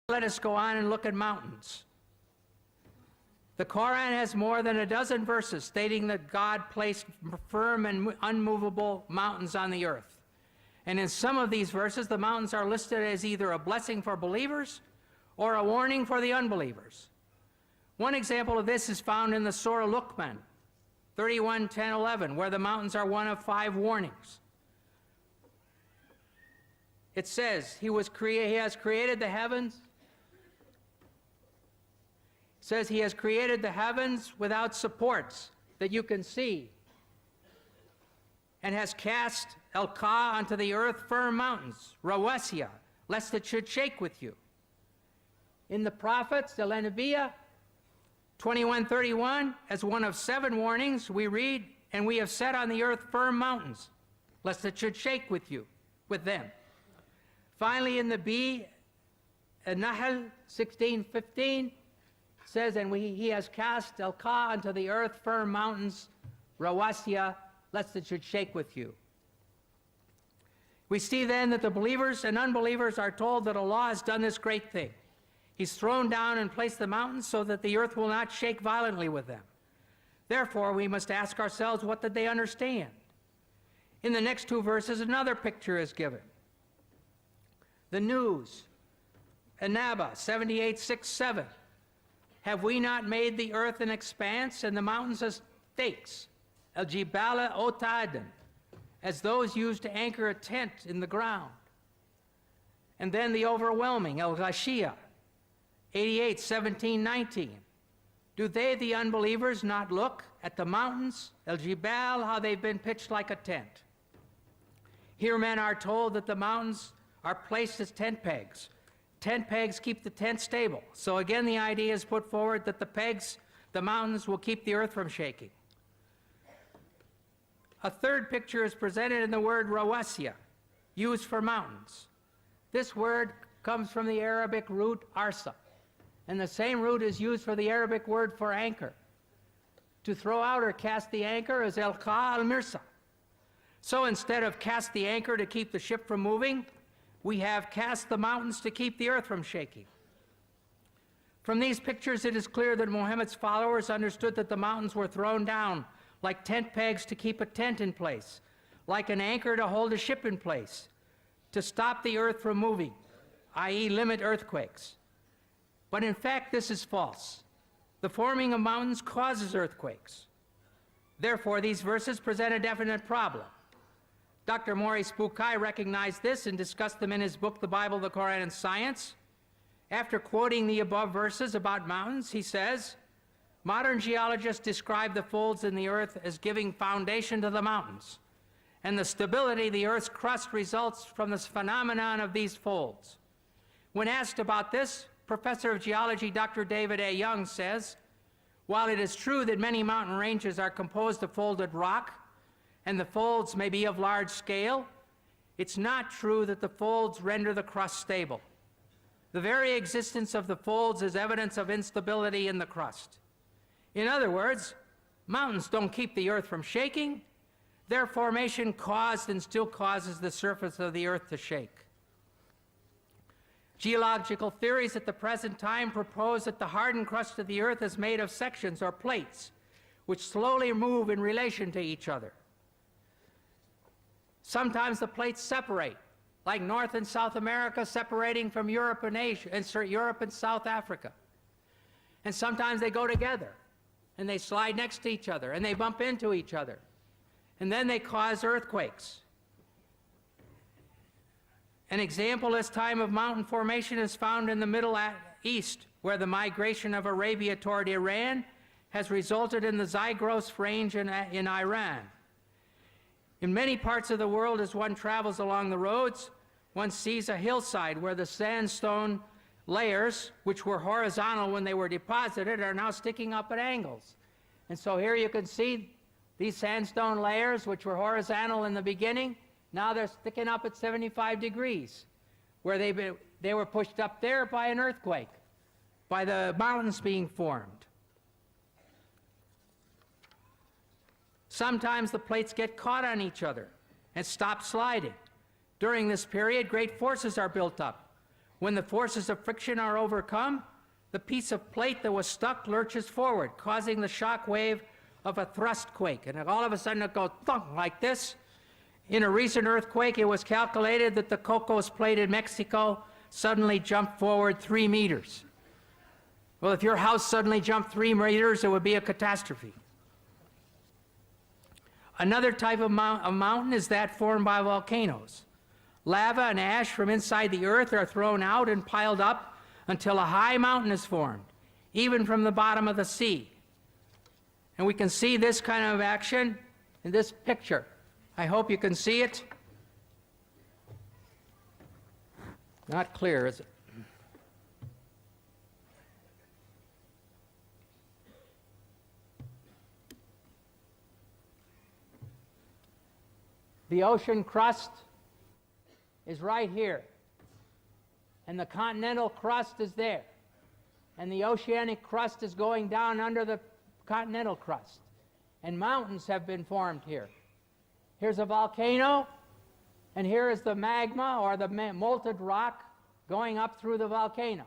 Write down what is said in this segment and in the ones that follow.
Let us go on and look at mountains. The Quran has more than a dozen verses stating that God placed firm and unmovable mountains on the earth. And in some of these verses, the mountains are listed as either a blessing for believers or a warning for the unbelievers. One example of this is found in the Surah Luqman, 31:10-11, where the mountains are one of 5 warnings. It says, He has created the heavens. It says He has created the heavens without supports that you can see, and has cast Al-Ka onto the earth firm mountains, Rawasiya, lest it should shake with you. In the prophets, Al-Anbiya, 21:31, as one of 7 warnings, we read, and we have set on the earth firm mountains, lest it should shake with you, with them. Finally, in the B, Nahl 16:15, says, and He has cast Al-Ka onto the earth firm mountains, Rawasiya, lest it should shake with you. We see then that the believers and unbelievers are told that Allah has done this great thing. He's thrown down and placed the mountains so that the earth will not shake violently with them. Therefore, we must ask ourselves, what did they understand? In the next 2 verses, another picture is given. The news, An-Naba 78:6-7. Have we not made the earth an expanse and the mountains as stakes, al-jibala otadan, as those used to anchor a tent in the ground? And then the overwhelming, al-ghashiyah, 88:17-19. Do they, the unbelievers, not look at the mountains, al-jibal, how they've been pitched like a tent? Here men are told that the mountains are placed as tent pegs. Tent pegs keep the tent stable. So again, the idea is put forward that the mountains will keep the earth from shaking. A third picture is presented in the word rawasiya, used for mountains. This word comes from the Arabic root arsa, and the same root is used for the Arabic word for anchor. To throw out or cast the anchor is al-qa al-mirsa. So instead of cast the anchor to keep the ship from moving, we have cast the mountains to keep the earth from shaking. From these pictures, it is clear that Muhammad's followers understood that the mountains were thrown down like tent pegs to keep a tent in place, like an anchor to hold a ship in place, to stop the earth from moving, i.e. limit earthquakes. But in fact, this is false. The forming of mountains causes earthquakes. Therefore, these verses present a definite problem. Dr. Maurice Bukai recognized this and discussed them in his book, The Bible, the Quran, and Science. After quoting the above verses about mountains, he says, modern geologists describe the folds in the earth as giving foundation to the mountains, and the stability of the earth's crust results from this phenomenon of these folds. When asked about this, Professor of Geology Dr. David A. Young says, while it is true that many mountain ranges are composed of folded rock, and the folds may be of large scale, it's not true that the folds render the crust stable. The very existence of the folds is evidence of instability in the crust. In other words, mountains don't keep the earth from shaking. Their formation caused and still causes the surface of the earth to shake. Geological theories at the present time propose that the hardened crust of the earth is made of sections or plates, which slowly move in relation to each other. Sometimes the plates separate, like North and South America separating from Europe and Asia, and Europe and South Africa. And sometimes they go together, and they slide next to each other, and they bump into each other. And then they cause earthquakes. An example this time of mountain formation is found in the Middle East, where the migration of Arabia toward Iran has resulted in the Zagros Range in Iran. In many parts of the world, as one travels along the roads, one sees a hillside where the sandstone layers, which were horizontal when they were deposited, are now sticking up at angles. And so here you can see these sandstone layers, which were horizontal in the beginning, now they're sticking up at 75 degrees, where they were pushed up there by an earthquake, by the mountains being formed. Sometimes the plates get caught on each other and stop sliding. During this period, great forces are built up, When the forces of friction are overcome, the piece of plate that was stuck lurches forward, causing the shock wave of a thrust quake. And all of a sudden it goes thunk like this. In a recent earthquake, it was calculated that the Cocos Plate in Mexico suddenly jumped forward 3 meters. Well, if your house suddenly jumped 3 meters, it would be a catastrophe. Another type of mountain is that formed by volcanoes. Lava and ash from inside the earth are thrown out and piled up until a high mountain is formed, even from the bottom of the sea. And we can see this kind of action in this picture. I hope you can see it. Not clear, is it? The ocean crust is right here, and the continental crust is there, and the oceanic crust is going down under the continental crust, and mountains have been formed here. Here's a volcano, and here is the magma or the molten rock going up through the volcano.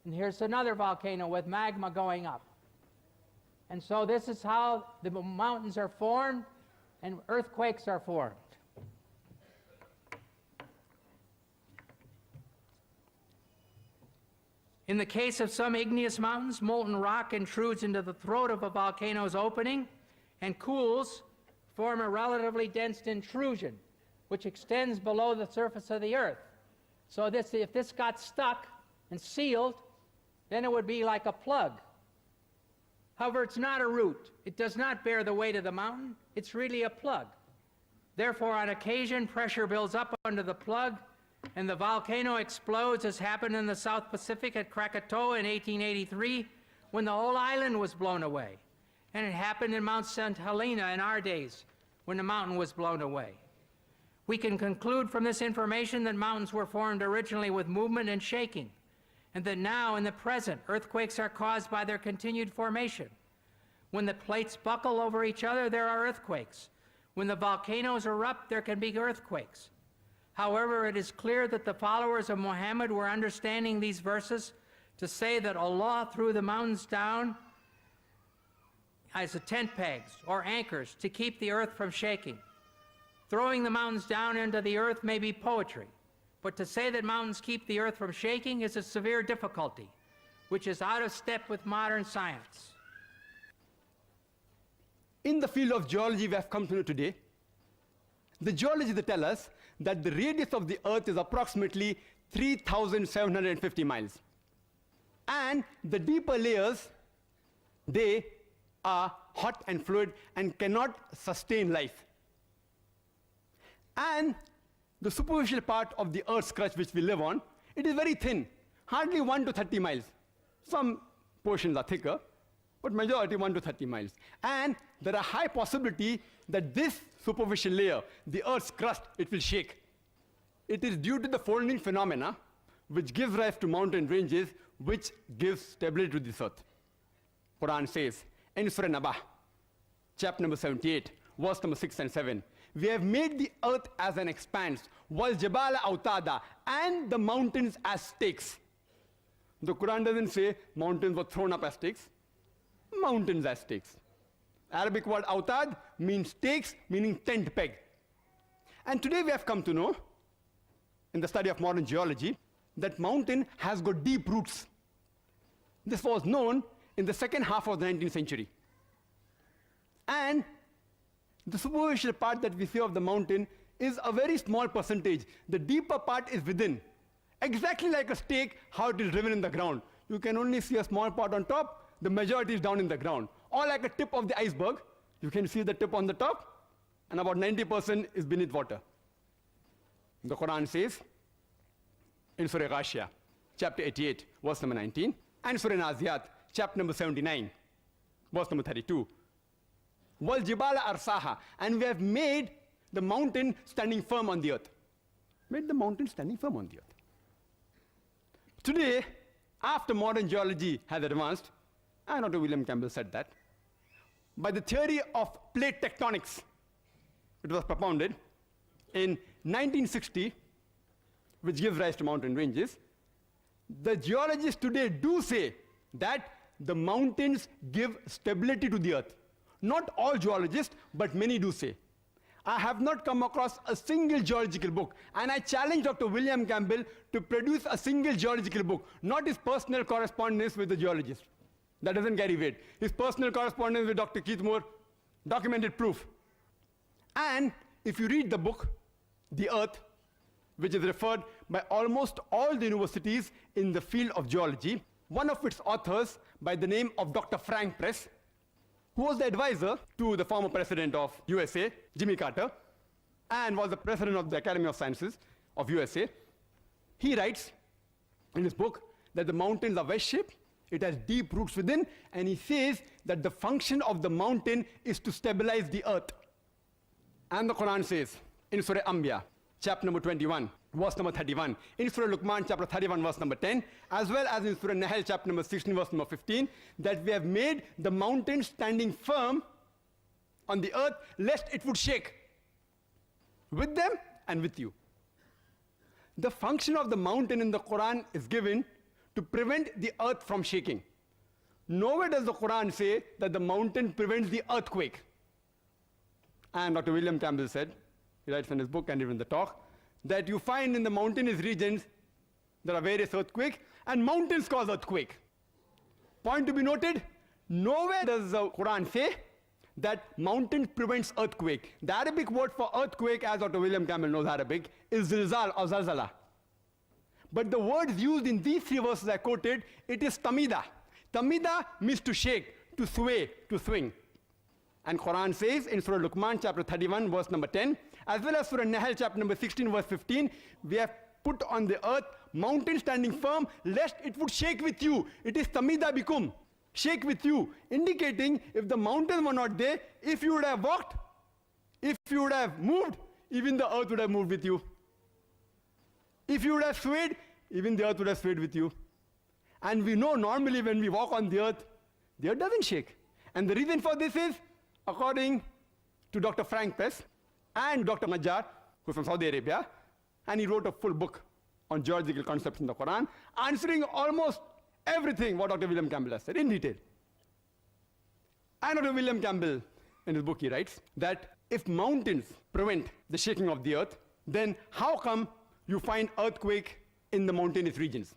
And here's another volcano with magma going up. And so this is how the mountains are formed and earthquakes are formed. In the case of some igneous mountains, molten rock intrudes into the throat of a volcano's opening and cools, form a relatively dense intrusion, which extends below the surface of the earth. So if this got stuck and sealed, then it would be like a plug. However, it's not a root. It does not bear the weight of the mountain. It's really a plug. Therefore, on occasion, pressure builds up under the plug, and the volcano explodes, as happened in the South Pacific at Krakatoa in 1883, when the whole island was blown away. And it happened in Mount St. Helena in our days, when the mountain was blown away. We can conclude from this information that mountains were formed originally with movement and shaking, and that now, in the present, earthquakes are caused by their continued formation. When the plates buckle over each other, there are earthquakes. When the volcanoes erupt, there can be earthquakes. However, it is clear that the followers of Muhammad were understanding these verses to say that Allah threw the mountains down as tent pegs or anchors to keep the earth from shaking. Throwing the mountains down into the earth may be poetry, but to say that mountains keep the earth from shaking is a severe difficulty, which is out of step with modern science. In the field of geology we have come to know today, the geologists tell us that the radius of the earth is approximately 3,750 miles. And the deeper layers, they are hot and fluid and cannot sustain life. And the superficial part of the earth's crust which we live on, it is very thin, hardly 1 to 30 miles. Some portions are thicker, but majority 1 to 30 miles. And there are high possibility that this superficial layer, the earth's crust, it will shake. It is due to the folding phenomena which gives rise to mountain ranges, which gives stability to this earth. Quran says in Surah Nabah, chapter number 78, verse number 6 and 7, we have made the earth as an expanse, والجبال أوتادا, and the mountains as stakes. The Quran doesn't say mountains were thrown up as stakes, mountains as stakes. Arabic word autad means stakes, meaning tent peg. And today we have come to know, in the study of modern geology, that mountain has got deep roots. This was known in the second half of the 19th century. And the superficial part that we see of the mountain is a very small percentage. The deeper part is within. Exactly like a stake, how it is driven in the ground. You can only see a small part on top, the majority is down in the ground. Or like a tip of the iceberg, you can see the tip on the top, and about 90% is beneath water. The Quran says in Surah Ghashiyah, chapter 88, verse number 19, and Surah Naziyat, chapter number 79, verse number 32, وَالْجِبَالَ أَرْسَاهَا, and we have made the mountain standing firm on the earth. Made the mountain standing firm on the earth. Today, after modern geology has advanced, and Dr. Wiliam Campbell said that, by the theory of plate tectonics, it was propounded in 1960, which gives rise to mountain ranges, the geologists today do say that the mountains give stability to the earth. Not all geologists, but many do say. I have not come across a single geological book, and I challenge Dr. Wiliam Campbell to produce a single geological book, not his personal correspondence with the geologist. That doesn't carry weight. His personal correspondence with Dr. Keith Moore, documented proof. And if you read the book, The Earth, which is referred by almost all the universities in the field of geology, one of its authors by the name of Dr. Frank Press, who was the advisor to the former president of USA, Jimmy Carter, and was the president of the Academy of Sciences of USA, he writes in his book that the mountains are wedge-shaped, it has deep roots within, and he says that the function of the mountain is to stabilize the earth. And the Quran says in Surah Anbiya, chapter number 21, verse number 31, in Surah Luqman, chapter 31, verse number 10, as well as in Surah Nahl, chapter number 16, verse number 15, that we have made the mountain standing firm on the earth, lest it would shake with them and with you. The function of the mountain in the Quran is given to prevent the earth from shaking. Nowhere does the Quran say that the mountain prevents the earthquake. And Dr. Wiliam Campbell said, he writes in his book and even in the talk, that you find in the mountainous regions there are various earthquakes, and mountains cause earthquake. Point to be noted, nowhere does the Quran say that mountains prevents earthquake. The Arabic word for earthquake, as Dr. Wiliam Campbell knows Arabic, is zilzal or zalzala. But the words used in these three verses I quoted, it is tamida. Tamida means to shake, to sway, to swing. And Quran says in Surah Luqman, chapter 31, verse number 10, as well as Surah Nahl, chapter number 16, verse 15, we have put on the earth mountain standing firm, lest it would shake with you. It is tamida bikum, shake with you, indicating if the mountains were not there, if you would have walked, if you would have moved, even the earth would have moved with you. If you would have swayed, even the earth would have swayed with you. And we know normally when we walk on the earth doesn't shake. And the reason for this is, according to Dr. Frank Press and Dr. Najjar, who's from Saudi Arabia, and he wrote a full book on geological concepts in the Quran, answering almost everything what Dr. Wiliam Campbell has said in detail. And Dr. Wiliam Campbell, in his book, he writes that if mountains prevent the shaking of the earth, then how come you find earthquake in the mountainous regions?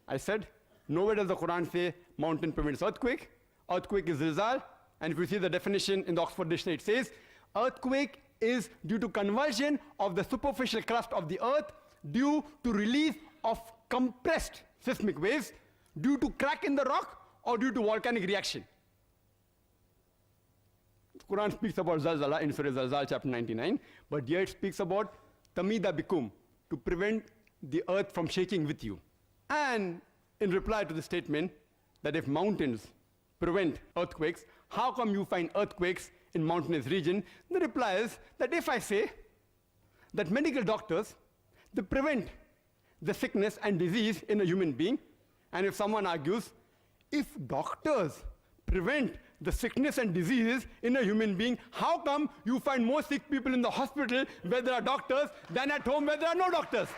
I said, nowhere does the Quran say mountain prevents earthquake. Earthquake is zilzal. And if you see the definition in the Oxford Dictionary, it says, earthquake is due to conversion of the superficial crust of the earth due to release of compressed seismic waves due to crack in the rock or due to volcanic reaction. The Quran speaks about zalzala in Surah Zalzal, chapter 99, but here it speaks about tamida bikum, to prevent the earth from shaking with you. And in reply to the statement that if mountains prevent earthquakes, how come you find earthquakes in mountainous region? The reply is that if I say that medical doctors, they prevent the sickness and disease in a human being, and if someone argues, if doctors prevent the sickness and diseases in a human being, how come you find more sick people in the hospital where there are doctors than at home where there are no doctors?